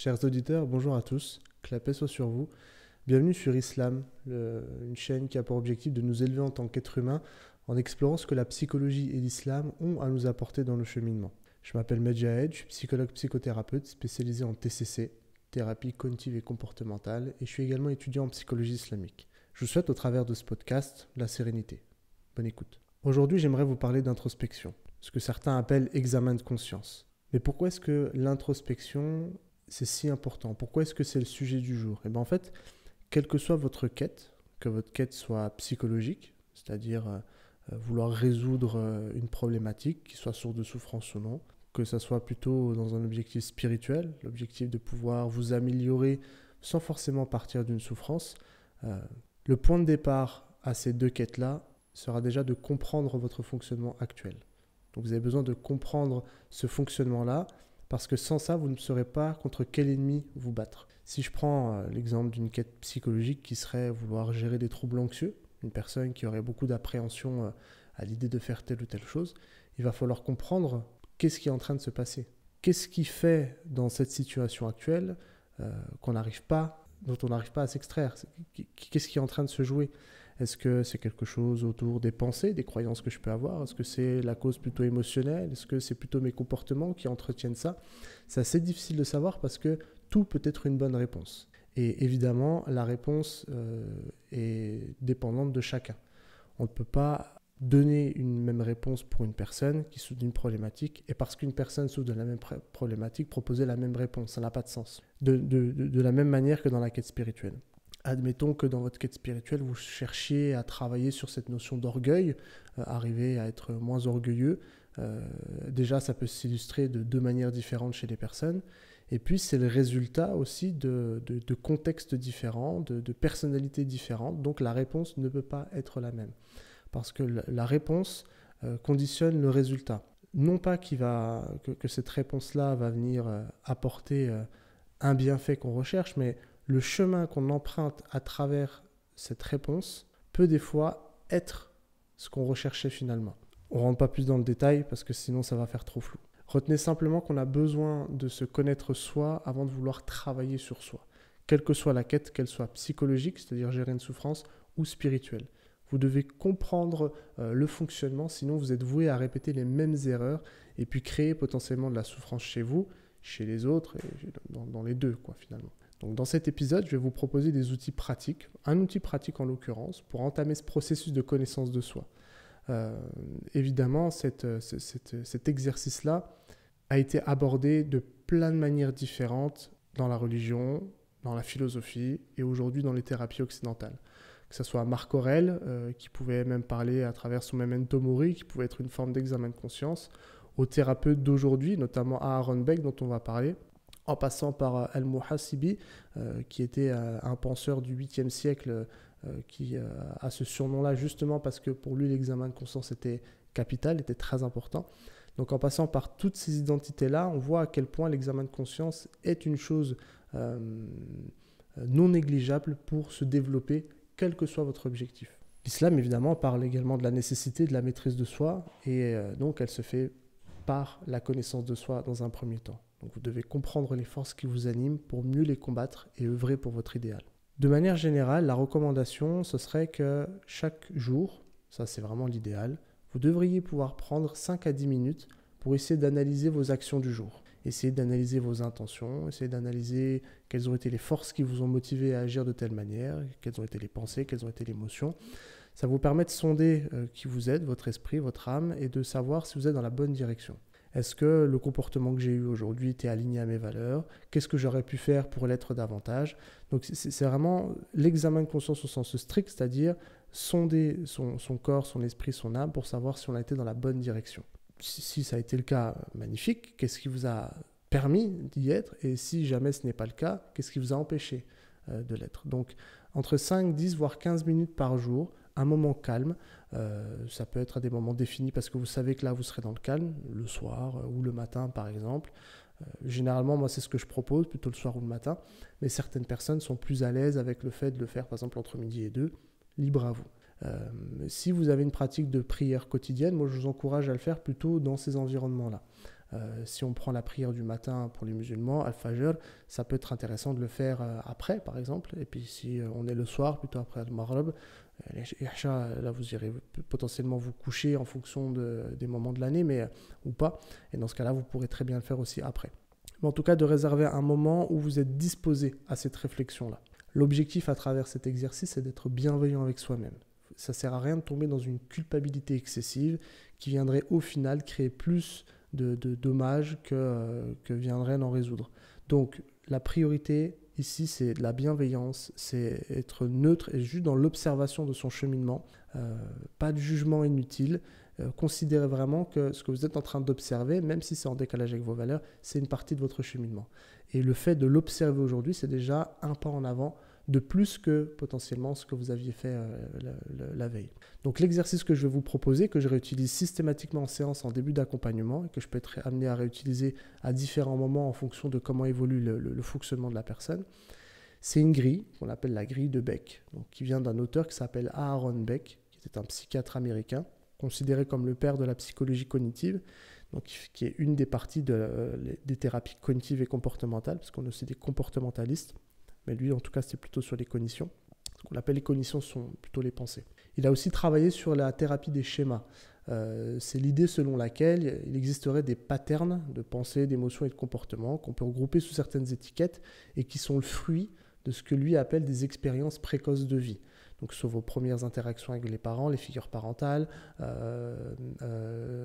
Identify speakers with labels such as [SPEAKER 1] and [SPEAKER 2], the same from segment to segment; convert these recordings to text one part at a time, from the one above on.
[SPEAKER 1] Chers auditeurs, bonjour à tous, que la paix soit sur vous. Bienvenue sur Islam, une chaîne qui a pour objectif de nous élever en tant qu'êtres humains en explorant ce que la psychologie et l'islam ont à nous apporter dans le cheminement. Je m'appelle Medjahed, je suis psychologue psychothérapeute spécialisé en TCC, thérapie cognitive et comportementale, et je suis également étudiant en psychologie islamique. Je vous souhaite au travers de ce podcast la sérénité. Bonne écoute. Aujourd'hui, j'aimerais vous parler d'introspection, ce que certains appellent examen de conscience. Mais pourquoi est-ce que l'introspection c'est si important? Pourquoi est-ce que c'est le sujet du jour? Et bien en fait, quelle que soit votre quête, que votre quête soit psychologique, c'est-à-dire vouloir résoudre une problématique, qui soit source de souffrance ou non, que ça soit plutôt dans un objectif spirituel, l'objectif de pouvoir vous améliorer sans forcément partir d'une souffrance, le point de départ à ces deux quêtes-là sera déjà de comprendre votre fonctionnement actuel. Donc vous avez besoin de comprendre ce fonctionnement-là, parce que sans ça, vous ne saurez pas contre quel ennemi vous battre. Si je prends l'exemple d'une quête psychologique qui serait vouloir gérer des troubles anxieux, une personne qui aurait beaucoup d'appréhension à l'idée de faire telle ou telle chose, il va falloir comprendre qu'est-ce qui est en train de se passer. Qu'est-ce qui fait dans cette situation actuelle dont on n'arrive pas à s'extraire? Qu'est-ce qui est en train de se jouer? Est-ce que c'est quelque chose autour des pensées, des croyances que je peux avoir? Est-ce que c'est la cause plutôt émotionnelle? Est-ce que c'est plutôt mes comportements qui entretiennent ça? C'est assez difficile de savoir parce que tout peut être une bonne réponse. Et évidemment, la réponse est dépendante de chacun. On ne peut pas donner une même réponse pour une personne qui souffre d'une problématique et parce qu'une personne souffre de la même problématique, proposer la même réponse. Ça n'a pas de sens. De la même manière que dans la quête spirituelle. Admettons que dans votre quête spirituelle, vous cherchiez à travailler sur cette notion d'orgueil, arriver à être moins orgueilleux. Déjà, ça peut s'illustrer de deux manières différentes chez les personnes. Et puis, c'est le résultat aussi de contextes différents, de personnalités différentes. Donc, la réponse ne peut pas être la même. Parce que la réponse conditionne le résultat. Non pas que cette réponse-là va venir apporter un bienfait qu'on recherche, mais le chemin qu'on emprunte à travers cette réponse peut des fois être ce qu'on recherchait finalement. On ne rentre pas plus dans le détail parce que sinon ça va faire trop flou. Retenez simplement qu'on a besoin de se connaître soi avant de vouloir travailler sur soi. Quelle que soit la quête, qu'elle soit psychologique, c'est-à-dire gérer une souffrance, ou spirituelle. Vous devez comprendre le fonctionnement, sinon vous êtes voué à répéter les mêmes erreurs et puis créer potentiellement de la souffrance chez vous, chez les autres et dans les deux finalement. Donc dans cet épisode, je vais vous proposer des outils pratiques, un outil pratique en l'occurrence, pour entamer ce processus de connaissance de soi. Évidemment, cet exercice-là a été abordé de plein de manières différentes dans la religion, dans la philosophie et aujourd'hui dans les thérapies occidentales. Que ce soit Marc Aurèle, qui pouvait même parler à travers son memento mori, qui pouvait être une forme d'examen de conscience, aux thérapeutes d'aujourd'hui, notamment Aaron Beck dont on va parler, en passant par Al-Muhasibi, qui était un penseur du 8e siècle qui a ce surnom-là justement parce que pour lui l'examen de conscience était capital, était très important. Donc en passant par toutes ces identités-là, on voit à quel point l'examen de conscience est une chose non négligeable pour se développer, quel que soit votre objectif. L'islam évidemment parle également de la nécessité de la maîtrise de soi et donc elle se fait par la connaissance de soi dans un premier temps. Donc vous devez comprendre les forces qui vous animent pour mieux les combattre et œuvrer pour votre idéal. De manière générale, la recommandation, ce serait que chaque jour, ça c'est vraiment l'idéal, vous devriez pouvoir prendre 5 à 10 minutes pour essayer d'analyser vos actions du jour. Essayer d'analyser vos intentions, essayer d'analyser quelles ont été les forces qui vous ont motivé à agir de telle manière, quelles ont été les pensées, quelles ont été les émotions. Ça vous permet de sonder qui vous êtes, votre esprit, votre âme, et de savoir si vous êtes dans la bonne direction. Est-ce que le comportement que j'ai eu aujourd'hui était aligné à mes valeurs? Qu'est-ce que j'aurais pu faire pour l'être davantage? Donc c'est vraiment l'examen de conscience au sens strict, c'est-à-dire sonder son corps, son esprit, son âme pour savoir si on a été dans la bonne direction. Si ça a été le cas, magnifique. Qu'est-ce qui vous a permis d'y être? Et si jamais ce n'est pas le cas, qu'est-ce qui vous a empêché de l'être? Donc entre 5, 10, voire 15 minutes par jour, un moment calme, ça peut être à des moments définis parce que vous savez que là vous serez dans le calme, le soir ou le matin par exemple. Généralement moi c'est ce que je propose, plutôt le soir ou le matin, mais certaines personnes sont plus à l'aise avec le fait de le faire par exemple entre midi et 2, libre à vous. Si vous avez une pratique de prière quotidienne, moi je vous encourage à le faire plutôt dans ces environnements-là. Si on prend la prière du matin pour les musulmans, Al-Fajr, ça peut être intéressant de le faire après, par exemple. Et puis si on est le soir, plutôt après Al-Maghrib, l'Isha, là vous irez potentiellement vous coucher en fonction des moments de l'année, mais ou pas. Et dans ce cas-là, vous pourrez très bien le faire aussi après. Mais en tout cas, de réserver un moment où vous êtes disposé à cette réflexion-là. L'objectif à travers cet exercice, c'est d'être bienveillant avec soi-même. Ça ne sert à rien de tomber dans une culpabilité excessive qui viendrait au final créer plus de dommages que viendrait d'en résoudre. Donc la priorité ici, c'est de la bienveillance, c'est être neutre et juste dans l'observation de son cheminement, pas de jugement inutile. Considérez vraiment que ce que vous êtes en train d'observer, même si c'est en décalage avec vos valeurs, c'est une partie de votre cheminement. Et le fait de l'observer aujourd'hui, c'est déjà un pas en avant de plus que potentiellement ce que vous aviez fait la veille. Donc l'exercice que je vais vous proposer, que je réutilise systématiquement en séance en début d'accompagnement et que je peux être amené à réutiliser à différents moments en fonction de comment évolue le fonctionnement de la personne, c'est une grille qu'on appelle la grille de Beck, donc qui vient d'un auteur qui s'appelle Aaron Beck, qui était un psychiatre américain, considéré comme le père de la psychologie cognitive, donc qui est une des parties des thérapies cognitives et comportementales, parce qu'on est aussi des comportementalistes. Mais lui, en tout cas, c'est plutôt sur les cognitions. Ce qu'on appelle les cognitions sont plutôt les pensées. Il a aussi travaillé sur la thérapie des schémas. C'est l'idée selon laquelle il existerait des patterns de pensée, d'émotions et de comportements qu'on peut regrouper sous certaines étiquettes et qui sont le fruit de ce que lui appelle des expériences précoces de vie. Donc, sur vos premières interactions avec les parents, les figures parentales,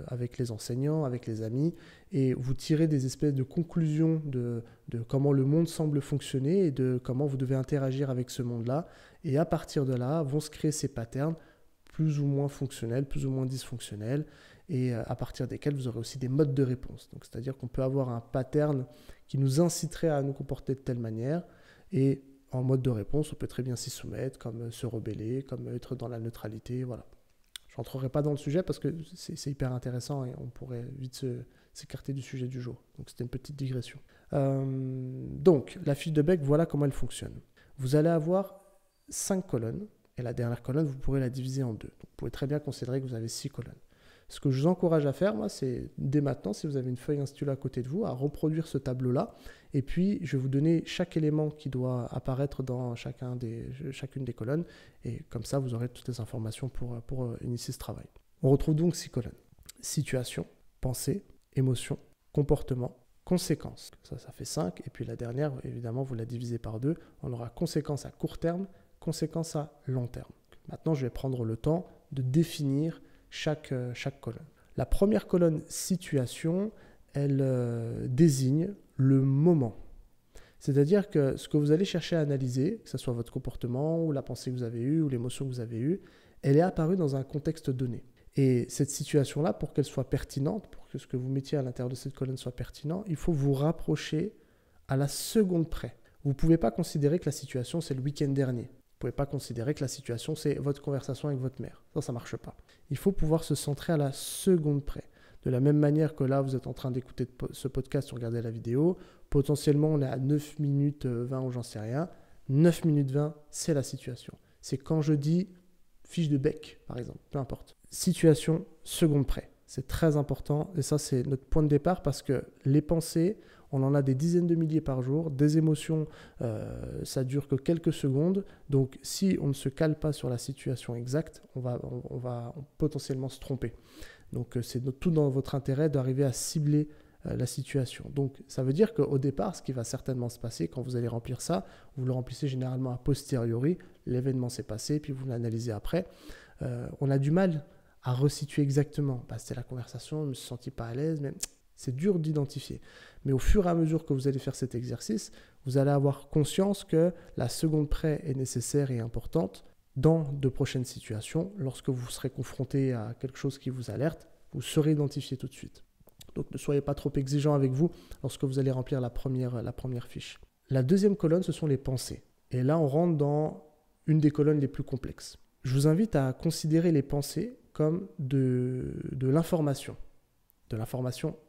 [SPEAKER 1] avec les enseignants, avec les amis, et vous tirez des espèces de conclusions de comment le monde semble fonctionner et de comment vous devez interagir avec ce monde-là. Et à partir de là, vont se créer ces patterns plus ou moins fonctionnels, plus ou moins dysfonctionnels, et à partir desquels vous aurez aussi des modes de réponse. Donc, c'est-à-dire qu'on peut avoir un pattern qui nous inciterait à nous comporter de telle manière, et en mode de réponse, on peut très bien s'y soumettre, comme se rebeller, comme être dans la neutralité, voilà. Je n'entrerai pas dans le sujet parce que c'est hyper intéressant et on pourrait vite s'écarter du sujet du jour. Donc c'était une petite digression. Donc la fiche de Beck, voilà comment elle fonctionne. Vous allez avoir 5 colonnes et la dernière colonne, vous pourrez la diviser en 2. Donc, vous pouvez très bien considérer que vous avez 6 colonnes. Ce que je vous encourage à faire, moi, c'est dès maintenant, si vous avez une feuille, un stylo à côté de vous, à reproduire ce tableau-là. Et puis, je vais vous donner chaque élément qui doit apparaître dans chacune des colonnes. Et comme ça, vous aurez toutes les informations pour initier ce travail. On retrouve donc 6 colonnes. Situation, pensée, émotion, comportement, conséquences. Ça fait 5. Et puis la dernière, évidemment, vous la divisez par 2. On aura conséquences à court terme, conséquences à long terme. Maintenant, je vais prendre le temps de définir chaque colonne. La première colonne situation, elle désigne le moment. C'est-à-dire que ce que vous allez chercher à analyser, que ce soit votre comportement ou la pensée que vous avez eue ou l'émotion que vous avez eue, elle est apparue dans un contexte donné. Et cette situation-là, pour qu'elle soit pertinente, pour que ce que vous mettiez à l'intérieur de cette colonne soit pertinent, il faut vous rapprocher à la seconde près. Vous ne pouvez pas considérer que la situation, c'est le week-end dernier. Vous ne pouvez pas considérer que la situation, c'est votre conversation avec votre mère. Ça ne marche pas. Il faut pouvoir se centrer à la seconde près. De la même manière que là, vous êtes en train d'écouter ce podcast ou regarder la vidéo, potentiellement, on est à 9 minutes 20 ou j'en sais rien. 9 minutes 20, c'est la situation. C'est quand je dis fiche de Beck, par exemple, peu importe. Situation, seconde près. C'est très important et ça, c'est notre point de départ parce que les pensées, on en a des dizaines de milliers par jour. Des émotions, ça dure que quelques secondes. Donc, si on ne se cale pas sur la situation exacte, on va potentiellement se tromper. Donc, c'est tout dans votre intérêt d'arriver à cibler la situation. Donc, ça veut dire qu'au départ, ce qui va certainement se passer quand vous allez remplir ça, vous le remplissez généralement a posteriori. L'événement s'est passé, puis vous l'analysez après. On a du mal à resituer exactement. C'était la conversation, je ne me suis senti pas à l'aise, mais c'est dur d'identifier. Mais au fur et à mesure que vous allez faire cet exercice, vous allez avoir conscience que la seconde près est nécessaire et importante dans de prochaines situations. Lorsque vous serez confronté à quelque chose qui vous alerte, vous serez identifié tout de suite. Donc ne soyez pas trop exigeant avec vous lorsque vous allez remplir la première fiche. La deuxième colonne, ce sont les pensées. Et là, on rentre dans une des colonnes les plus complexes. Je vous invite à considérer les pensées comme de l'information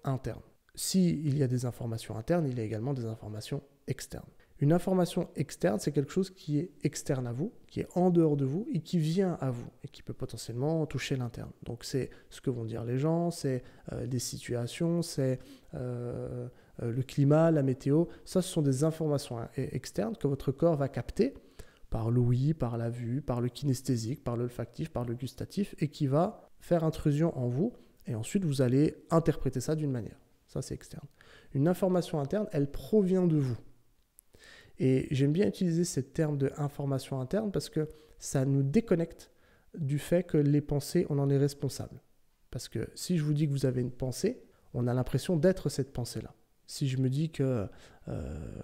[SPEAKER 1] interne. S'il y a des informations internes, il y a également des informations externes. Une information externe, c'est quelque chose qui est externe à vous, qui est en dehors de vous et qui vient à vous et qui peut potentiellement toucher l'interne. Donc c'est ce que vont dire les gens, c'est des situations, c'est le climat, la météo. Ça, ce sont des informations externes que votre corps va capter par l'ouïe, par la vue, par le kinesthésique, par l'olfactif, par le gustatif et qui va faire intrusion en vous et ensuite vous allez interpréter ça d'une manière. Ça, c'est externe. Une information interne, elle provient de vous. Et j'aime bien utiliser ce terme de information interne parce que ça nous déconnecte du fait que les pensées, on en est responsable. Parce que si je vous dis que vous avez une pensée, on a l'impression d'être cette pensée-là. Si je me dis que,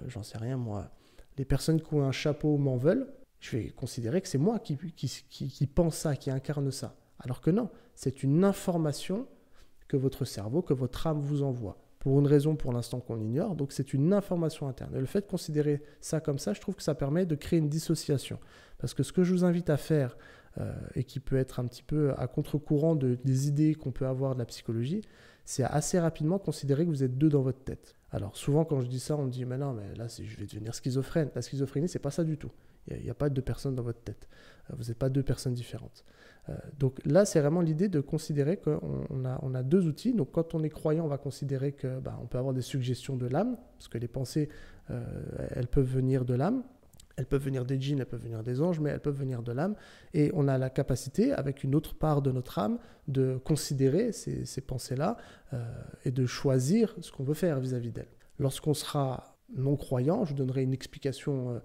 [SPEAKER 1] j'en sais rien moi, les personnes qui ont un chapeau m'en veulent, je vais considérer que c'est moi qui pense ça, qui incarne ça. Alors que non, c'est une information que votre cerveau, que votre âme vous envoie. Pour une raison pour l'instant qu'on ignore, donc c'est une information interne. Et le fait de considérer ça comme ça, je trouve que ça permet de créer une dissociation. Parce que ce que je vous invite à faire, et qui peut être un petit peu à contre-courant des idées qu'on peut avoir de la psychologie, c'est assez rapidement considérer que vous êtes deux dans votre tête. Alors souvent quand je dis ça, on me dit « mais non, mais là je vais devenir schizophrène ». La schizophrénie, c'est pas ça du tout. Il n'y a pas deux personnes dans votre tête. Vous n'êtes pas deux personnes différentes. Donc là, c'est vraiment l'idée de considérer qu'on a deux outils. Donc quand on est croyant, on va considérer qu'on peut avoir des suggestions de l'âme, parce que les pensées, elles peuvent venir de l'âme. Elles peuvent venir des djinns, elles peuvent venir des anges, mais elles peuvent venir de l'âme. Et on a la capacité, avec une autre part de notre âme, de considérer ces pensées-là et de choisir ce qu'on veut faire vis-à-vis d'elles. Lorsqu'on sera non-croyant, je vous donnerai une explication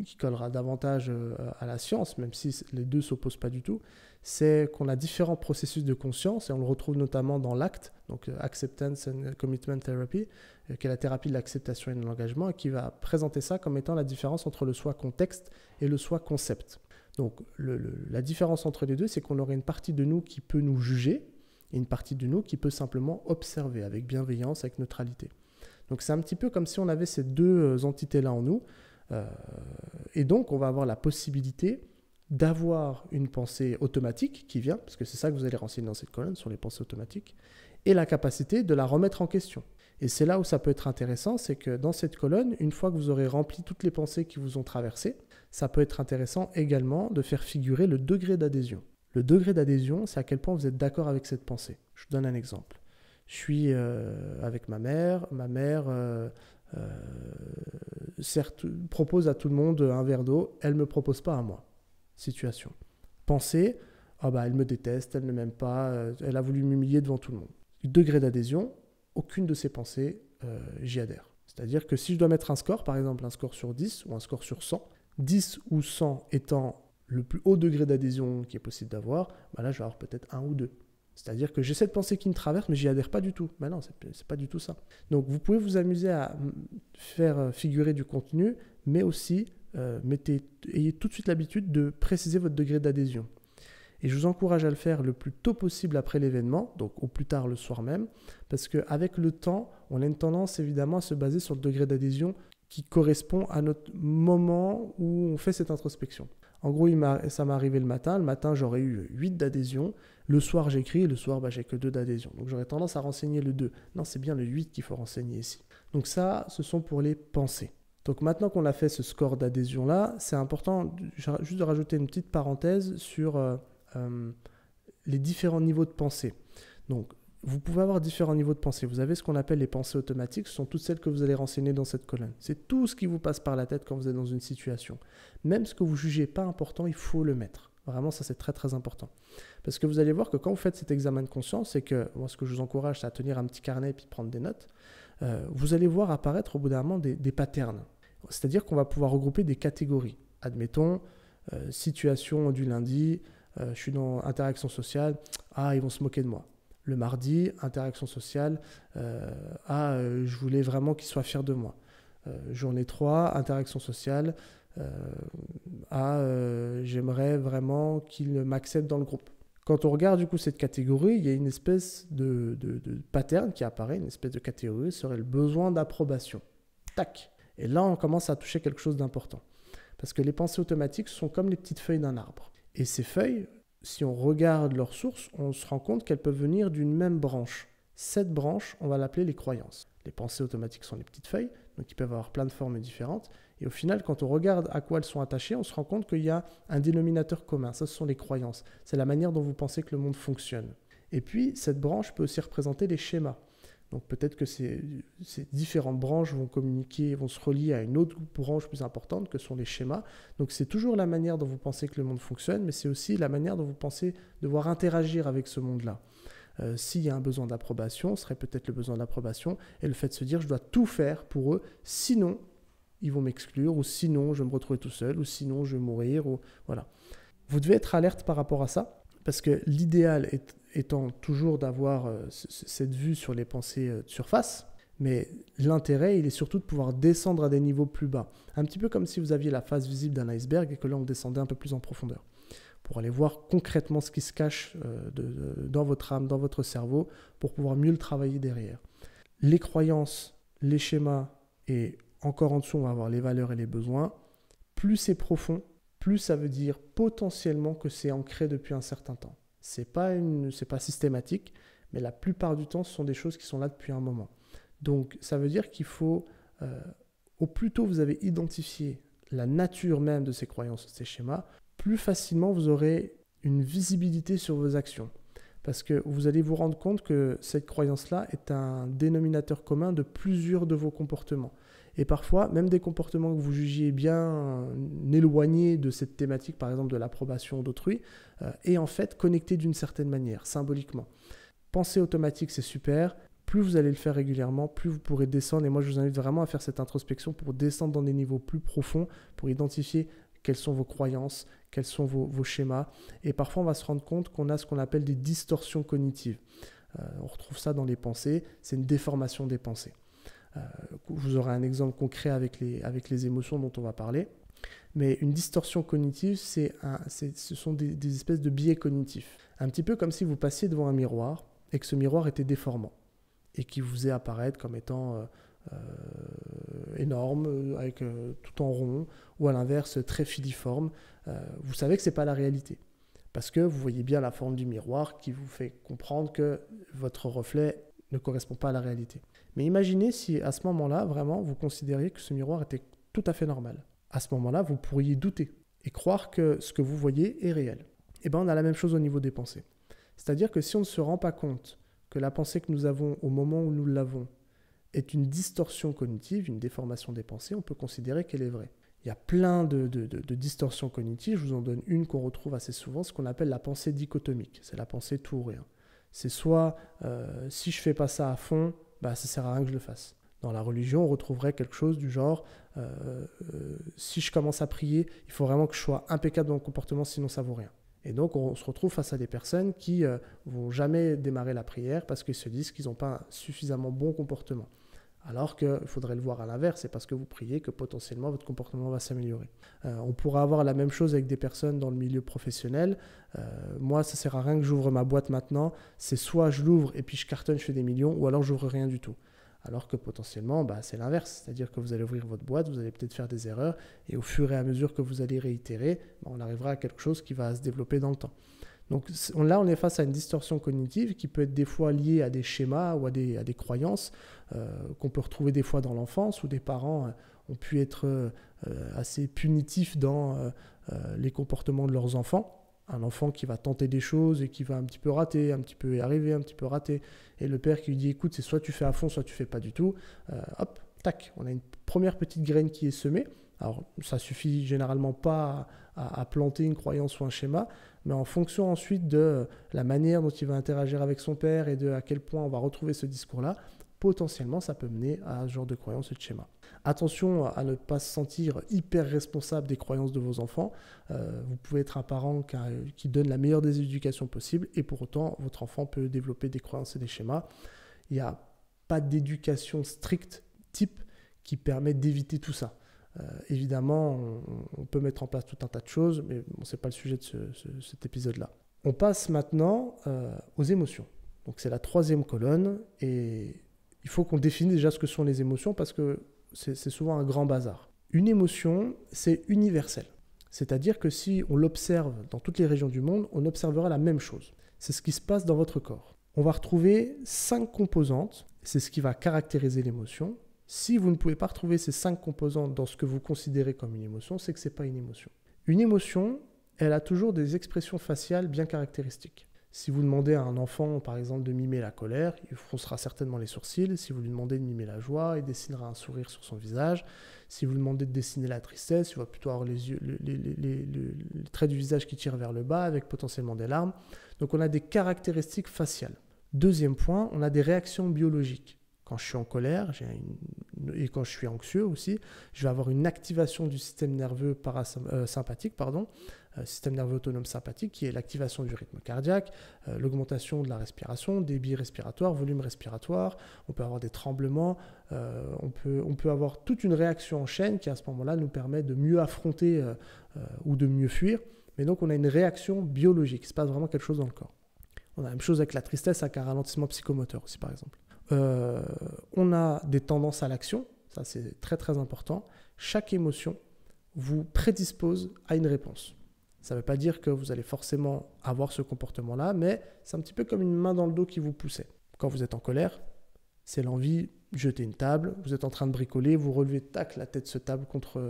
[SPEAKER 1] qui collera davantage à la science, même si les deux ne s'opposent pas du tout, c'est qu'on a différents processus de conscience, et on le retrouve notamment dans l'ACT, donc Acceptance and Commitment Therapy, qui est la thérapie de l'acceptation et de l'engagement, et qui va présenter ça comme étant la différence entre le soi contexte et le soi concept. Donc la différence entre les deux, c'est qu'on aurait une partie de nous qui peut nous juger, et une partie de nous qui peut simplement observer avec bienveillance, avec neutralité. Donc c'est un petit peu comme si on avait ces deux entités-là en nous, et donc on va avoir la possibilité d'avoir une pensée automatique qui vient, parce que c'est ça que vous allez renseigner dans cette colonne, sur les pensées automatiques, et la capacité de la remettre en question. Et c'est là où ça peut être intéressant, c'est que dans cette colonne, une fois que vous aurez rempli toutes les pensées qui vous ont traversé, ça peut être intéressant également de faire figurer le degré d'adhésion. Le degré d'adhésion, c'est à quel point vous êtes d'accord avec cette pensée. Je vous donne un exemple. Je suis avec ma mère certes propose à tout le monde un verre d'eau, elle ne me propose pas à moi. Situation. Pensée, elle me déteste, elle ne m'aime pas, elle a voulu m'humilier devant tout le monde. Degré d'adhésion, aucune de ces pensées, j'y adhère. C'est-à-dire que si je dois mettre un score, par exemple un score sur 10 ou un score sur 100, 10 ou 100 étant le plus haut degré d'adhésion qui est possible d'avoir, là je vais avoir peut-être 1 ou 2. C'est-à-dire que j'ai cette pensée qui me traverse, mais j'y adhère pas du tout. Mais non, c'est pas du tout ça. Donc vous pouvez vous amuser à faire figurer du contenu, mais aussi ayez tout de suite l'habitude de préciser votre degré d'adhésion. Et je vous encourage à le faire le plus tôt possible après l'événement, donc au plus tard le soir même, parce qu'avec le temps, on a une tendance évidemment à se baser sur le degré d'adhésion qui correspond à notre moment où on fait cette introspection. En gros, ça m'est arrivé le matin. Le matin, j'aurais eu 8 d'adhésion. Le soir, j'écris. Le soir, j'ai que 2 d'adhésion. Donc, j'aurais tendance à renseigner le 2. Non, c'est bien le 8 qu'il faut renseigner ici. Donc ça, ce sont pour les pensées. Donc, maintenant qu'on a fait ce score d'adhésion-là, c'est important juste de rajouter une petite parenthèse sur les différents niveaux de pensée. Donc, vous pouvez avoir différents niveaux de pensée. Vous avez ce qu'on appelle les pensées automatiques. Ce sont toutes celles que vous allez renseigner dans cette colonne. C'est tout ce qui vous passe par la tête quand vous êtes dans une situation. Même ce que vous jugez pas important, il faut le mettre. Vraiment, ça, c'est très, très important. Parce que vous allez voir que quand vous faites cet examen de conscience, c'est que moi, ce que je vous encourage, c'est à tenir un petit carnet et puis prendre des notes. Vous allez voir apparaître au bout d'un moment des patterns. C'est-à-dire qu'on va pouvoir regrouper des catégories. Admettons, situation du lundi, je suis dans interaction sociale, ils vont se moquer de moi. Le mardi, interaction sociale, je voulais vraiment qu'ils soient fiers de moi. Journée 3, interaction sociale, j'aimerais vraiment qu'ils m'acceptent dans le groupe. Quand on regarde du coup cette catégorie, il y a une espèce de pattern qui apparaît, une espèce de catégorie, serait le besoin d'approbation. Tac. Et là, on commence à toucher quelque chose d'important. Parce que les pensées automatiques sont comme les petites feuilles d'un arbre. Et ces feuilles, si on regarde leurs sources, on se rend compte qu'elles peuvent venir d'une même branche. Cette branche, on va l'appeler les croyances. Les pensées automatiques sont les petites feuilles. donc ils peuvent avoir plein de formes différentes. Et au final, quand on regarde à quoi elles sont attachées, on se rend compte qu'il y a un dénominateur commun. Ça, ce sont les croyances. C'est la manière dont vous pensez que le monde fonctionne. Et puis, cette branche peut aussi représenter les schémas. Donc peut-être que ces différentes branches vont communiquer, vont se relier à une autre branche plus importante que sont les schémas. Donc c'est toujours la manière dont vous pensez que le monde fonctionne, mais c'est aussi la manière dont vous pensez devoir interagir avec ce monde-là. S'il y a un besoin d'approbation, ce serait peut-être le besoin d'approbation et le fait de se dire je dois tout faire pour eux, sinon ils vont m'exclure, ou sinon je vais me retrouver tout seul, ou sinon je vais mourir, ou voilà. Vous devez être alerte par rapport à ça, parce que l'idéal étant toujours d'avoir cette vue sur les pensées de surface, mais l'intérêt, il est surtout de pouvoir descendre à des niveaux plus bas. Un petit peu comme si vous aviez la face visible d'un iceberg et que là, on descendait un peu plus en profondeur, pour aller voir concrètement ce qui se cache dans votre âme, dans votre cerveau, pour pouvoir mieux le travailler derrière. Les croyances, les schémas, et encore en dessous, on va avoir les valeurs et les besoins. Plus c'est profond, plus ça veut dire potentiellement que c'est ancré depuis un certain temps. C'est pas systématique, mais la plupart du temps, ce sont des choses qui sont là depuis un moment. Donc, ça veut dire qu'il faut, au plus tôt vous avez identifié la nature même de ces croyances, de ces schémas, plus facilement vous aurez une visibilité sur vos actions. Parce que vous allez vous rendre compte que cette croyance-là est un dénominateur commun de plusieurs de vos comportements. Et parfois, même des comportements que vous jugiez bien éloignés de cette thématique, par exemple de l'approbation d'autrui, est en fait connecté d'une certaine manière, symboliquement. Pensée automatique, c'est super. Plus vous allez le faire régulièrement, plus vous pourrez descendre. Et moi, je vous invite vraiment à faire cette introspection pour descendre dans des niveaux plus profonds, pour identifier quelles sont vos croyances, quels sont vos schémas. Et parfois, on va se rendre compte qu'on a ce qu'on appelle des distorsions cognitives. On retrouve ça dans les pensées, c'est une déformation des pensées. Vous aurez un exemple concret avec les émotions dont on va parler. Mais une distorsion cognitive, ce sont des espèces de biais cognitifs. Un petit peu comme si vous passiez devant un miroir et que ce miroir était déformant et qui vous faisait apparaître comme étant énorme, avec tout en rond, ou à l'inverse très filiforme. Vous savez que ce n'est pas la réalité. Parce que vous voyez bien la forme du miroir qui vous fait comprendre que votre reflet ne correspond pas à la réalité. Mais imaginez si à ce moment-là, vraiment, vous considériez que ce miroir était tout à fait normal. À ce moment-là, vous pourriez douter et croire que ce que vous voyez est réel. Et bien, on a la même chose au niveau des pensées. C'est-à-dire que si on ne se rend pas compte que la pensée que nous avons au moment où nous l'avons est une distorsion cognitive, une déformation des pensées, on peut considérer qu'elle est vraie. Il y a plein de distorsions cognitives. Je vous en donne une qu'on retrouve assez souvent, ce qu'on appelle la pensée dichotomique. C'est la pensée tout ou rien. C'est soit si je ne fais pas ça à fond, ça ne sert à rien que je le fasse. Dans la religion, on retrouverait quelque chose du genre si je commence à prier, il faut vraiment que je sois impeccable dans mon comportement, sinon ça ne vaut rien. Et donc, on se retrouve face à des personnes qui ne vont jamais démarrer la prière parce qu'ils se disent qu'ils n'ont pas un suffisamment bon comportement. Alors qu'il faudrait le voir à l'inverse, c'est parce que vous priez que potentiellement votre comportement va s'améliorer. On pourra avoir la même chose avec des personnes dans le milieu professionnel. Moi, ça ne sert à rien que j'ouvre ma boîte maintenant. C'est soit je l'ouvre et puis je cartonne, je fais des millions, ou alors j'ouvre rien du tout. Alors que potentiellement, c'est l'inverse. C'est-à-dire que vous allez ouvrir votre boîte, vous allez peut-être faire des erreurs, et au fur et à mesure que vous allez réitérer, on arrivera à quelque chose qui va se développer dans le temps. Donc là, on est face à une distorsion cognitive qui peut être des fois liée à des schémas ou à des croyances qu'on peut retrouver des fois dans l'enfance, où des parents ont pu être assez punitifs dans les comportements de leurs enfants. Un enfant qui va tenter des choses et qui va un petit peu rater, un petit peu y arriver, un petit peu rater. Et le père qui lui dit, écoute, c'est soit tu fais à fond, soit tu fais pas du tout. Hop, tac, on a une première petite graine qui est semée. Alors, ça suffit généralement pas à planter une croyance ou un schéma, mais en fonction ensuite de la manière dont il va interagir avec son père et de à quel point on va retrouver ce discours-là, potentiellement, ça peut mener à ce genre de croyance et de schéma. Attention à ne pas se sentir hyper responsable des croyances de vos enfants. Vous pouvez être un parent qui donne la meilleure des éducations possibles et pour autant, votre enfant peut développer des croyances et des schémas. Il n'y a pas d'éducation stricte type qui permet d'éviter tout ça. Évidemment, on peut mettre en place tout un tas de choses, mais bon, ce n'est pas le sujet de cet épisode-là. On passe maintenant aux émotions. Donc c'est la troisième colonne et il faut qu'on définisse déjà ce que sont les émotions parce que c'est souvent un grand bazar. Une émotion, c'est universel. C'est-à-dire que si on l'observe dans toutes les régions du monde, on observera la même chose. C'est ce qui se passe dans votre corps. On va retrouver 5 composantes. C'est ce qui va caractériser l'émotion. Si vous ne pouvez pas retrouver ces 5 composantes dans ce que vous considérez comme une émotion, c'est que ce n'est pas une émotion. Une émotion, elle a toujours des expressions faciales bien caractéristiques. Si vous demandez à un enfant, par exemple, de mimer la colère, il froncera certainement les sourcils. Si vous lui demandez de mimer la joie, il dessinera un sourire sur son visage. Si vous lui demandez de dessiner la tristesse, il va plutôt avoir les traits du visage qui tirent vers le bas, avec potentiellement des larmes. Donc on a des caractéristiques faciales. Deuxième point, on a des réactions biologiques. Quand je suis en colère, et quand je suis anxieux aussi, je vais avoir une activation du système nerveux sympathique, système nerveux autonome sympathique, qui est l'activation du rythme cardiaque, l'augmentation de la respiration, débit respiratoire, volume respiratoire. On peut avoir des tremblements, on peut avoir toute une réaction en chaîne qui à ce moment-là nous permet de mieux affronter ou de mieux fuir. Mais donc on a une réaction biologique, il se passe vraiment quelque chose dans le corps. On a la même chose avec la tristesse, avec un ralentissement psychomoteur aussi par exemple. On a des tendances à l'action, ça c'est très très important. Chaque émotion vous prédispose à une réponse. Ça ne veut pas dire que vous allez forcément avoir ce comportement-là, mais c'est un petit peu comme une main dans le dos qui vous poussait. Quand vous êtes en colère, c'est l'envie de jeter une table, vous êtes en train de bricoler, vous relevez, tac, la tête se tape contre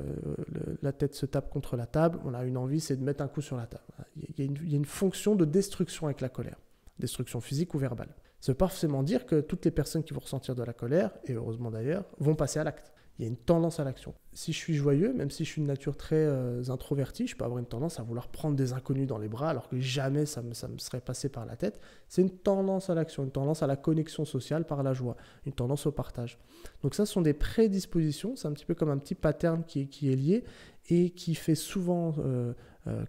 [SPEAKER 1] la table, on a une envie, c'est de mettre un coup sur la table. Il y a une fonction de destruction avec la colère, destruction physique ou verbale. Ça ne veut pas forcément dire que toutes les personnes qui vont ressentir de la colère, et heureusement d'ailleurs, vont passer à l'acte. Il y a une tendance à l'action. Si je suis joyeux, même si je suis de nature très introvertie, je peux avoir une tendance à vouloir prendre des inconnus dans les bras alors que jamais ça me serait passé par la tête. C'est une tendance à l'action, une tendance à la connexion sociale par la joie, une tendance au partage. Donc ça, ce sont des prédispositions, c'est un petit peu comme un petit pattern qui est lié et qui fait souvent,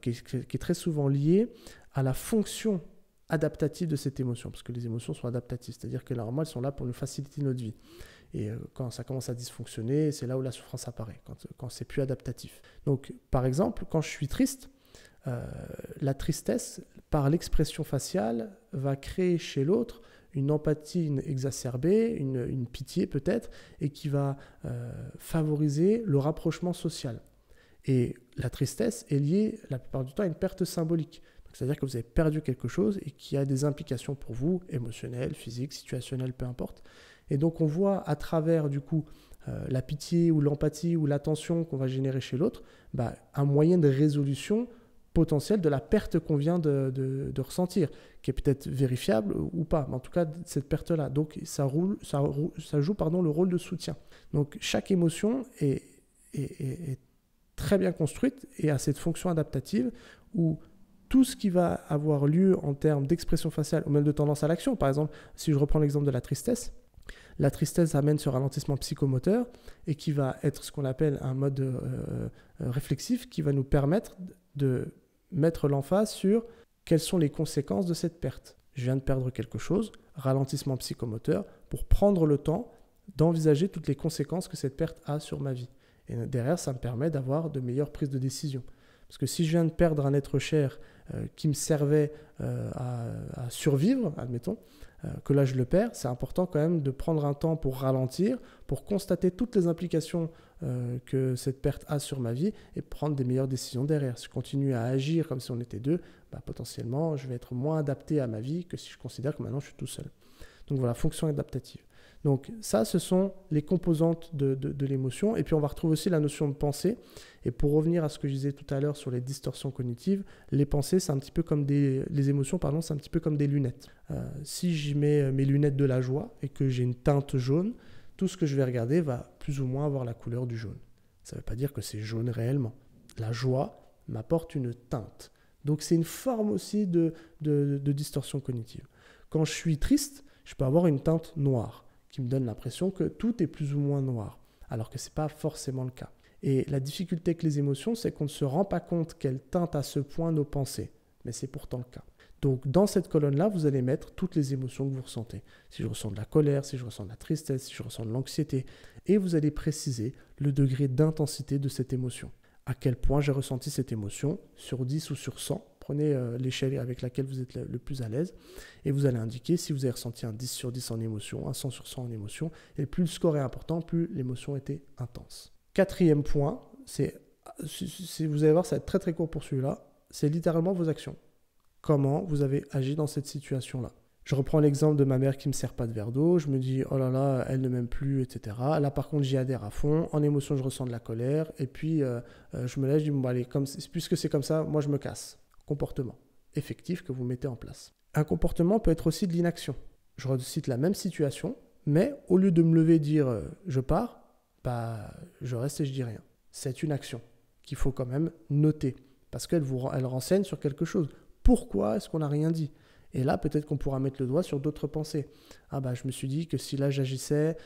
[SPEAKER 1] qui est très souvent lié à la fonction adaptative de cette émotion, parce que les émotions sont adaptatives, c'est-à-dire que normalement elles sont là pour nous faciliter notre vie. Et quand ça commence à dysfonctionner, c'est là où la souffrance apparaît, quand c'est plus adaptatif. Donc par exemple, quand je suis triste, la tristesse, par l'expression faciale, va créer chez l'autre une empathie exacerbée, une pitié peut-être, et qui va favoriser le rapprochement social. Et la tristesse est liée la plupart du temps à une perte symbolique. C'est-à-dire que vous avez perdu quelque chose et qui a des implications pour vous, émotionnelles, physiques, situationnelles, peu importe. Et donc on voit à travers du coup la pitié ou l'empathie ou l'attention qu'on va générer chez l'autre, un moyen de résolution potentielle de la perte qu'on vient de ressentir, qui est peut-être vérifiable ou pas, mais en tout cas cette perte-là. Donc ça joue le rôle de soutien. Donc chaque émotion est très bien construite et a cette fonction adaptative où tout ce qui va avoir lieu en termes d'expression faciale ou même de tendance à l'action, par exemple, si je reprends l'exemple de la tristesse amène ce ralentissement psychomoteur et qui va être ce qu'on appelle un mode réflexif qui va nous permettre de mettre l'emphase sur quelles sont les conséquences de cette perte. Je viens de perdre quelque chose, ralentissement psychomoteur, pour prendre le temps d'envisager toutes les conséquences que cette perte a sur ma vie. Et derrière, ça me permet d'avoir de meilleures prises de décision. Parce que si je viens de perdre un être cher qui me servait à survivre, admettons, que là je le perds, c'est important quand même de prendre un temps pour ralentir, pour constater toutes les implications que cette perte a sur ma vie et prendre des meilleures décisions derrière. Si je continue à agir comme si on était deux, potentiellement je vais être moins adapté à ma vie que si je considère que maintenant je suis tout seul. Donc voilà, fonction adaptative. Donc ça, ce sont les composantes de l'émotion. Et puis on va retrouver aussi la notion de pensée. Et pour revenir à ce que je disais tout à l'heure sur les distorsions cognitives, les pensées, c'est un petit peu comme les émotions, pardon, c'est un petit peu comme des lunettes. Si j'y mets mes lunettes de la joie et que j'ai une teinte jaune, tout ce que je vais regarder va plus ou moins avoir la couleur du jaune. Ça ne veut pas dire que c'est jaune réellement. La joie m'apporte une teinte. Donc c'est une forme aussi de distorsion cognitive. Quand je suis triste, je peux avoir une teinte noire qui me donne l'impression que tout est plus ou moins noir, alors que ce n'est pas forcément le cas. Et la difficulté avec les émotions, c'est qu'on ne se rend pas compte qu'elles teintent à ce point nos pensées, mais c'est pourtant le cas. Donc dans cette colonne-là, vous allez mettre toutes les émotions que vous ressentez. Si je ressens de la colère, si je ressens de la tristesse, si je ressens de l'anxiété, et vous allez préciser le degré d'intensité de cette émotion. À quel point j'ai ressenti cette émotion, sur 10 ou sur 100. Prenez l'échelle avec laquelle vous êtes le plus à l'aise et vous allez indiquer si vous avez ressenti un 10 sur 10 en émotion, un 100 sur 100 en émotion. Et plus le score est important, plus l'émotion était intense. Quatrième point, vous allez voir, ça va être très très court pour celui-là, c'est littéralement vos actions. Comment vous avez agi dans cette situation-là. Je reprends l'exemple de ma mère qui ne me sert pas de verre d'eau. Je me dis, oh là là, elle ne m'aime plus, etc. Là, par contre, j'y adhère à fond. En émotion, je ressens de la colère. Et puis, je me lève, je dis, bon, allez, puisque c'est comme ça, moi, je me casse. Comportement effectif que vous mettez en place. Un comportement peut être aussi de l'inaction. Je recite la même situation, mais au lieu de me lever et dire, je pars, je reste et je dis rien. C'est une action qu'il faut quand même noter, parce qu'elle renseigne sur quelque chose. Pourquoi est-ce qu'on n'a rien dit ? Et là, peut-être qu'on pourra mettre le doigt sur d'autres pensées. Je me suis dit que si là j'agissais,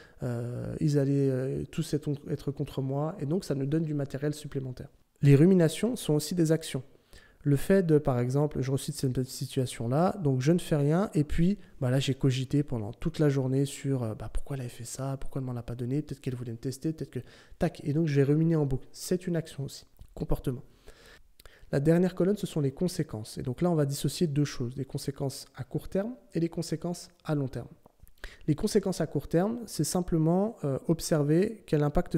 [SPEAKER 1] ils allaient tous être contre moi, et donc ça nous donne du matériel supplémentaire. Les ruminations sont aussi des actions. Le fait de, par exemple, je recite cette situation-là, donc je ne fais rien, et puis là j'ai cogité pendant toute la journée sur pourquoi elle avait fait ça, pourquoi elle ne m'en a pas donné, peut-être qu'elle voulait me tester, peut-être que... Tac, et donc je vais ruminer en boucle. C'est une action aussi, comportement. La dernière colonne, ce sont les conséquences. Et donc là, on va dissocier deux choses, les conséquences à court terme et les conséquences à long terme. Les conséquences à court terme, c'est simplement observer quel impact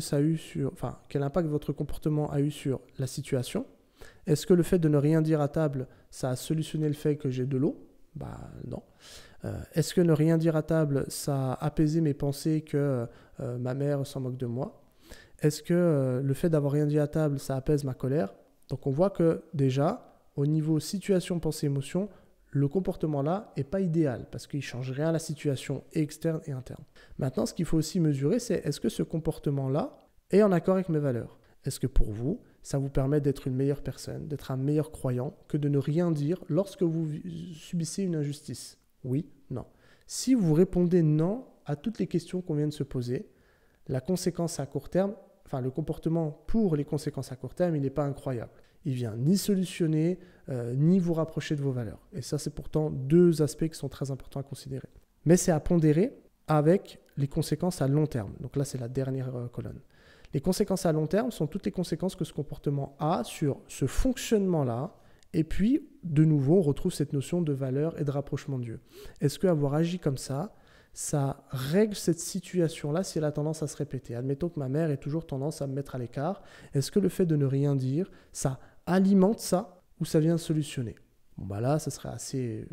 [SPEAKER 1] quel impact votre comportement a eu sur la situation. Est-ce que le fait de ne rien dire à table, ça a solutionné le fait que j'ai de l'eau ? Non. Est-ce que ne rien dire à table, ça a apaisé mes pensées que ma mère s'en moque de moi ? Est-ce que le fait d'avoir rien dit à table, ça apaise ma colère ? Donc on voit que déjà, au niveau situation, pensée, émotion, le comportement-là n'est pas idéal parce qu'il ne change rien à la situation externe et interne. Maintenant, ce qu'il faut aussi mesurer, c'est est-ce que ce comportement-là est en accord avec mes valeurs ? Est-ce que pour vous, ça vous permet d'être une meilleure personne, d'être un meilleur croyant que de ne rien dire lorsque vous subissez une injustice ? Oui, non. Si vous répondez non à toutes les questions qu'on vient de se poser, la conséquence à court terme, le comportement pour les conséquences à court terme, il n'est pas incroyable. Il vient ni solutionner, ni vous rapprocher de vos valeurs. Et ça, c'est pourtant deux aspects qui sont très importants à considérer. Mais c'est à pondérer avec les conséquences à long terme. Donc là, c'est la dernière colonne. Les conséquences à long terme sont toutes les conséquences que ce comportement a sur ce fonctionnement-là. Et puis, de nouveau, on retrouve cette notion de valeur et de rapprochement de Dieu. Est-ce qu'avoir agi comme ça règle cette situation-là si elle a tendance à se répéter ? Admettons que ma mère ait toujours tendance à me mettre à l'écart. Est-ce que le fait de ne rien dire, ça alimente ça ou ça vient solutionner ? Là, ça serait assez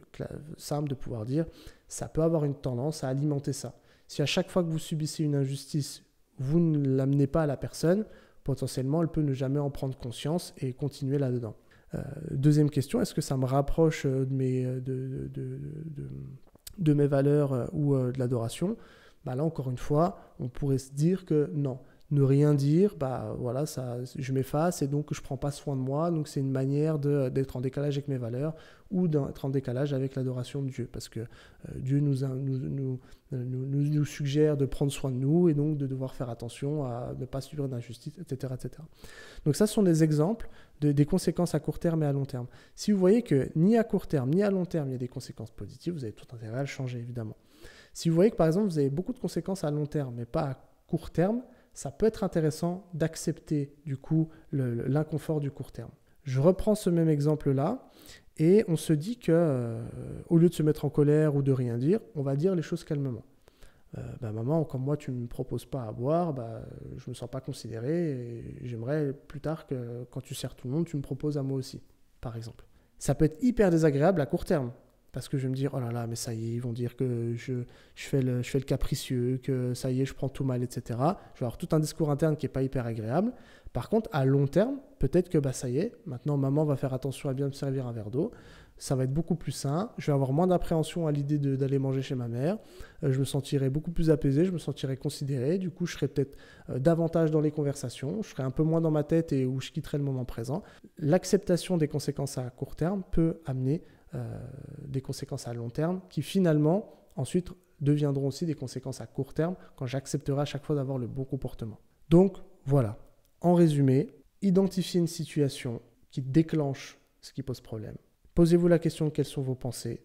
[SPEAKER 1] simple de pouvoir dire, ça peut avoir une tendance à alimenter ça. Si à chaque fois que vous subissez une injustice, vous ne l'amenez pas à la personne, potentiellement, elle peut ne jamais en prendre conscience et continuer là-dedans. Deuxième question, est-ce que ça me rapproche de mes valeurs ou de l'adoration ? Là, encore une fois, on pourrait se dire que non. Ne rien dire, je m'efface et donc je ne prends pas soin de moi. Donc, c'est une manière d'être en décalage avec mes valeurs ou d'être en décalage avec l'adoration de Dieu. Parce que Dieu nous suggère de prendre soin de nous et donc de devoir faire attention à ne pas subir d'injustice, etc., etc. Donc, ça sont des exemples des conséquences à court terme et à long terme. Si vous voyez que ni à court terme ni à long terme, il y a des conséquences positives, vous avez tout intérêt à le changer, évidemment. Si vous voyez que, par exemple, vous avez beaucoup de conséquences à long terme, mais pas à court terme, ça peut être intéressant d'accepter, du coup, l'inconfort du court terme. Je reprends ce même exemple-là, et on se dit que, au lieu de se mettre en colère ou de rien dire, on va dire les choses calmement. Maman, comme moi, tu ne me proposes pas à boire, je ne me sens pas considéré, et j'aimerais plus tard que, quand tu sers tout le monde, tu me proposes à moi aussi, par exemple. Ça peut être hyper désagréable à court terme. Parce que je vais me dire, oh là là, mais ça y est, ils vont dire que je fais le capricieux, que ça y est, je prends tout mal, etc. Je vais avoir tout un discours interne qui n'est pas hyper agréable. Par contre, à long terme, peut-être que ça y est, maintenant maman va faire attention à bien me servir un verre d'eau. Ça va être beaucoup plus sain. Je vais avoir moins d'appréhension à l'idée d'aller manger chez ma mère. Je me sentirai beaucoup plus apaisé, je me sentirai considéré. Du coup, je serai peut-être davantage dans les conversations. Je serai un peu moins dans ma tête et où je quitterai le moment présent. L'acceptation des conséquences à court terme peut amener des conséquences à long terme qui finalement ensuite deviendront aussi des conséquences à court terme quand j'accepterai à chaque fois d'avoir le bon comportement. Donc voilà, en résumé, identifiez une situation qui déclenche ce qui pose problème. Posez-vous la question de quelles sont vos pensées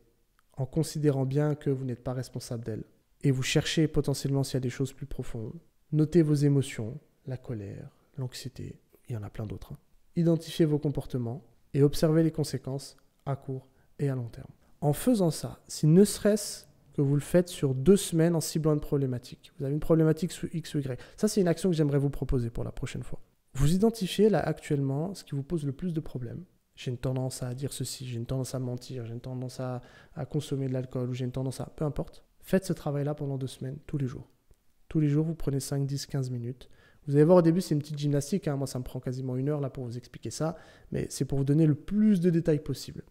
[SPEAKER 1] en considérant bien que vous n'êtes pas responsable d'elles et vous cherchez potentiellement s'il y a des choses plus profondes. Notez vos émotions, la colère, l'anxiété, il y en a plein d'autres. Identifiez vos comportements et observez les conséquences à court et à long terme. En faisant ça, si ne serait-ce que vous le faites sur 2 semaines en ciblant une problématique, vous avez une problématique sous X ou Y, ça c'est une action que j'aimerais vous proposer pour la prochaine fois. Vous identifiez là actuellement ce qui vous pose le plus de problèmes j'ai une tendance à dire ceci, j'ai une tendance à mentir, j'ai une tendance à consommer de l'alcool, ou j'ai une tendance à... Peu importe. Faites ce travail-là pendant 2 semaines, tous les jours. Tous les jours, vous prenez 5, 10, 15 minutes. Vous allez voir, au début, c'est une petite gymnastique. Moi, ça me prend quasiment 1 heure là, pour vous expliquer ça. Mais c'est pour vous donner le plus de détails possible.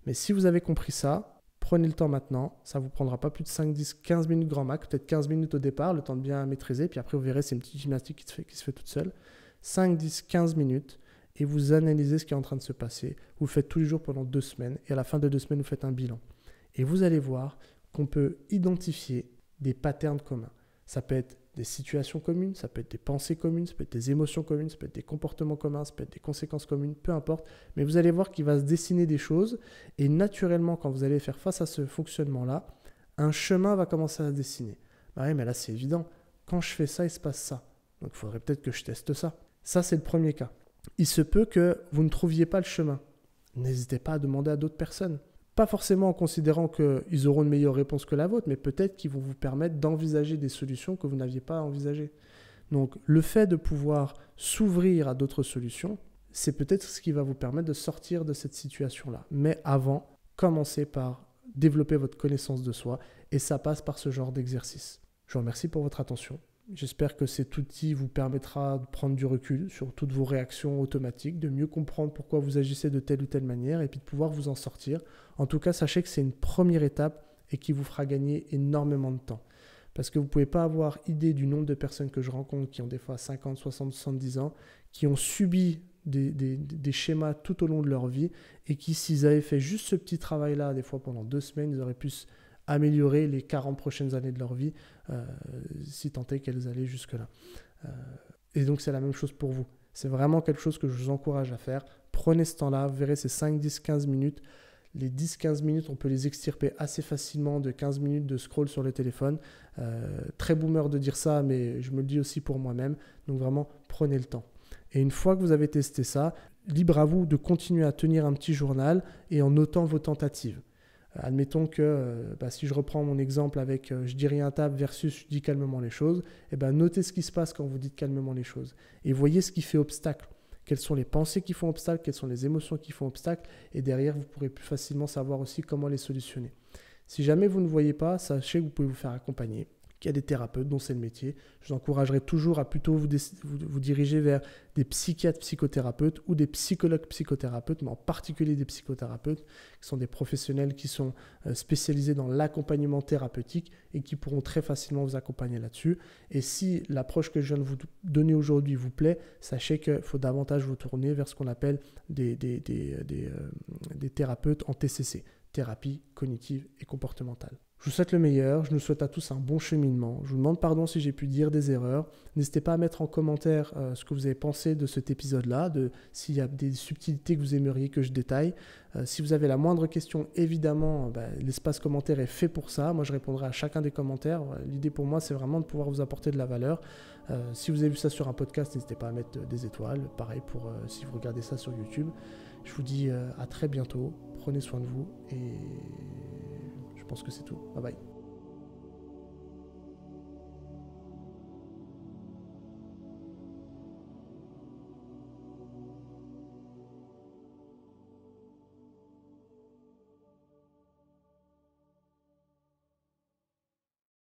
[SPEAKER 1] Mais si vous avez compris ça, prenez le temps maintenant. Ça ne vous prendra pas plus de 5, 10, 15 minutes grand max. Peut-être 15 minutes au départ, le temps de bien maîtriser. Puis après, vous verrez, c'est une petite gymnastique qui se fait toute seule. 5, 10, 15 minutes. Et vous analysez ce qui est en train de se passer. Vous le faites tous les jours pendant 2 semaines. Et à la fin de 2 semaines, vous faites un bilan. Et vous allez voir qu'on peut identifier des patterns communs. Ça peut être des situations communes, ça peut être des pensées communes, ça peut être des émotions communes, ça peut être des comportements communs, ça peut être des conséquences communes, peu importe. Mais vous allez voir qu'il va se dessiner des choses et naturellement, quand vous allez faire face à ce fonctionnement-là, un chemin va commencer à se dessiner. Bah oui, mais là, c'est évident. Quand je fais ça, il se passe ça. Donc, il faudrait peut-être que je teste ça. Ça, c'est le premier cas. Il se peut que vous ne trouviez pas le chemin. N'hésitez pas à demander à d'autres personnes. Pas forcément en considérant qu'ils auront une meilleure réponse que la vôtre, mais peut-être qu'ils vont vous permettre d'envisager des solutions que vous n'aviez pas envisagées. Donc, le fait de pouvoir s'ouvrir à d'autres solutions, c'est peut-être ce qui va vous permettre de sortir de cette situation-là. Mais avant, commencez par développer votre connaissance de soi et ça passe par ce genre d'exercice. Je vous remercie pour votre attention. J'espère que cet outil vous permettra de prendre du recul sur toutes vos réactions automatiques, de mieux comprendre pourquoi vous agissez de telle ou telle manière et puis de pouvoir vous en sortir. En tout cas, sachez que c'est une première étape et qui vous fera gagner énormément de temps. Parce que vous ne pouvez pas avoir idée du nombre de personnes que je rencontre qui ont des fois 50, 60, 70 ans, qui ont subi des schémas tout au long de leur vie et qui, s'ils avaient fait juste ce petit travail-là, des fois pendant 2 semaines, ils auraient pu améliorer les 40 prochaines années de leur vie, si tant est qu'elles allaient jusque-là. Et donc, c'est la même chose pour vous. C'est vraiment quelque chose que je vous encourage à faire. Prenez ce temps-là, vous verrez ces 5, 10, 15 minutes. Les 10-15 minutes, on peut les extirper assez facilement de 15 minutes de scroll sur le téléphone. Très boomer de dire ça, mais je me le dis aussi pour moi-même. Donc vraiment, prenez le temps. Et une fois que vous avez testé ça, libre à vous de continuer à tenir un petit journal et en notant vos tentatives. Admettons que si je reprends mon exemple avec je dis rien à table versus je dis calmement les choses, notez ce qui se passe quand vous dites calmement les choses. Et voyez ce qui fait obstacle. Quelles sont les pensées qui font obstacle, quelles sont les émotions qui font obstacle, et derrière, vous pourrez plus facilement savoir aussi comment les solutionner. Si jamais vous ne voyez pas, sachez que vous pouvez vous faire accompagner, qu'il y a des thérapeutes dont c'est le métier. Je vous encouragerai toujours à plutôt vous diriger vers des psychiatres psychothérapeutes ou des psychologues psychothérapeutes, mais en particulier des psychothérapeutes, qui sont des professionnels qui sont spécialisés dans l'accompagnement thérapeutique et qui pourront très facilement vous accompagner là-dessus. Et si l'approche que je viens de vous donner aujourd'hui vous plaît, sachez qu'il faut davantage vous tourner vers ce qu'on appelle des thérapeutes en TCC, thérapie cognitive et comportementale. Je vous souhaite le meilleur, je nous souhaite à tous un bon cheminement. Je vous demande pardon si j'ai pu dire des erreurs. N'hésitez pas à mettre en commentaire ce que vous avez pensé de cet épisode-là, s'il y a des subtilités que vous aimeriez que je détaille. Si vous avez la moindre question, évidemment, l'espace commentaire est fait pour ça. Moi, je répondrai à chacun des commentaires. L'idée pour moi, c'est vraiment de pouvoir vous apporter de la valeur. Si vous avez vu ça sur un podcast, n'hésitez pas à mettre des étoiles. Pareil pour si vous regardez ça sur YouTube. Je vous dis à très bientôt. Prenez soin de vous et... je pense que c'est tout. Bye bye.